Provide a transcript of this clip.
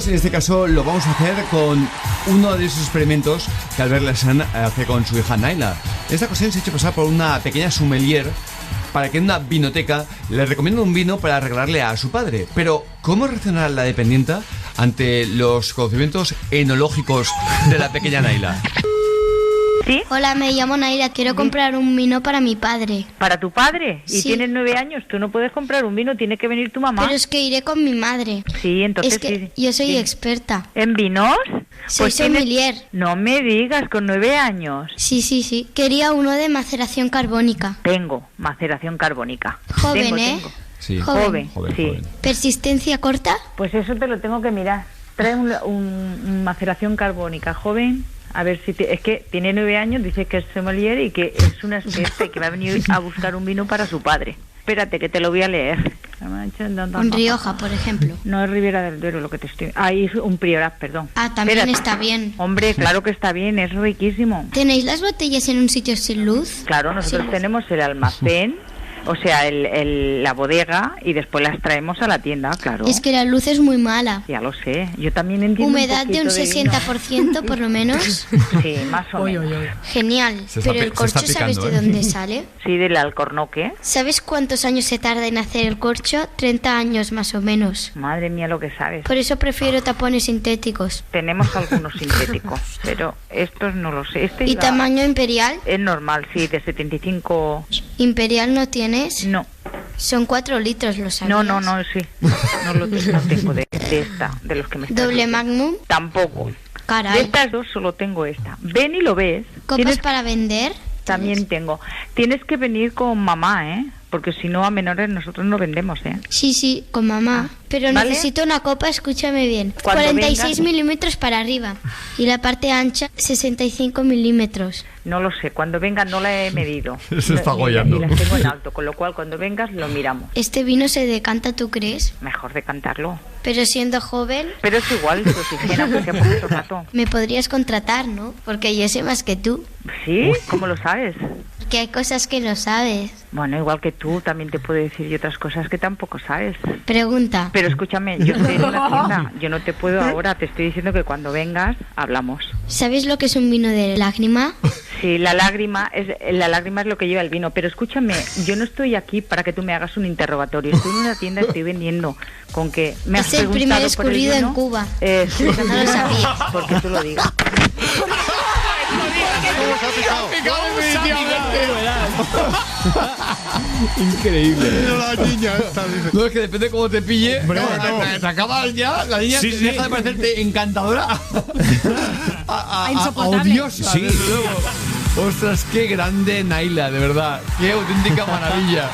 En este caso lo vamos a hacer con uno de esos experimentos que Albert Lassan hace con su hija Naila. Esta ocasión se ha hecho pasar por una pequeña sommelier para que en una vinoteca le recomiende un vino para regalarle a su padre. Pero, ¿cómo reaccionará la dependienta ante los conocimientos enológicos de la pequeña Naila? ¿Sí? Hola, me llamo Naila, quiero comprar un vino para mi padre. ¿Para tu padre? Y Sí. tienes 9 años, tú no puedes comprar un vino, tiene que venir tu mamá. Pero es que iré con mi madre. Sí, entonces Es que sí. yo soy Sí. experta. ¿En vinos? Soy tienes- sommelier. No me digas, con 9 años. Sí. Quería uno de maceración carbónica. Tengo maceración carbónica. Joven, Tengo, ¿eh? tengo. Sí. Joven, Joven, sí. joven. ¿Persistencia corta? Pues eso te lo tengo que mirar. Trae un maceración carbónica joven. A ver si es que tiene 9 años, dice que es sommelier y que es una experta y que va a venir a buscar un vino para su padre. Espérate, que te lo voy a leer. Un Rioja, por ejemplo. No es Ribera del Duero lo que te estoy... Ahí es un Priorat, perdón. Ah, también Espérate. está bien. Hombre, claro que está bien, es riquísimo. ¿Tenéis las botellas en un sitio sin luz? Claro, nosotros Sí. tenemos el almacén, o sea, la bodega, y después las traemos a la tienda, claro. Es que la luz es muy mala. Ya lo sé, yo también entiendo Humedad de un poquito 60% por lo menos. vino. Sí, más o menos. Genial. Se está Pero el se corcho, está ¿sabes picando, de ¿eh? dónde sale? Sí, del Alcornoque. ¿Sabes cuántos años se tarda en hacer el corcho? 30 años más o menos. Madre mía, lo que sabes. Por eso prefiero tapones sintéticos. Tenemos algunos sintéticos, pero estos no lo sé. Este ¿Y iba- tamaño imperial? Es normal, sí, de 75... ¿Imperial no tienes? No, Son 4 litros, ¿lo sabías? no, sí. No lo tengo de esta, de los que me estás ¿Doble diciendo. magnum? Tampoco. De Caray. estas dos solo tengo esta. Ven y lo ves. ¿Copas Tienes- para vender? También tengo. Tienes que venir con mamá, ¿eh? Porque si no, a menores nosotros no vendemos, ¿eh? Sí, con mamá. Pero ¿vale? necesito una copa, escúchame bien. Cuando 46 vengas- milímetros para arriba. Y la parte ancha, 65 milímetros. No lo sé. Cuando vengas no la he medido. Se está Y agollando. las tengo en alto, con lo cual cuando vengas lo miramos. ¿Este vino se decanta, tú crees? Mejor decantarlo. Pero siendo joven, Pero es igual, se oxigena porque sea por mucho rato. me podrías contratar, ¿no? Porque yo sé más que tú. ¿Sí? ¿Cómo lo sabes? Que hay cosas que no sabes. Bueno, igual que tú, también te puedo decir y otras cosas que tampoco sabes. Pregunta. Pero escúchame, yo estoy en una tienda, yo no te puedo ahora, te estoy diciendo que cuando vengas hablamos. ¿Sabes lo que es un vino de lágrima? Sí, la lágrima es lo que lleva el vino, pero escúchame, yo no estoy aquí para que tú me hagas un interrogatorio, estoy en una tienda, estoy vendiendo, con que me has Es el primer preguntado por el escurrido en vino. Cuba. Sí, No lo sabía. porque tú lo digas. Increíble. La niña esta dice. No, es que depende de cómo te pille. Hombre, no. Te acabas ya, la niña Sí, sí. deja de parecerte encantadora a insoportable. odiosa. Sí. Desde luego. Ostras, qué grande Naila, de verdad. Qué auténtica maravilla.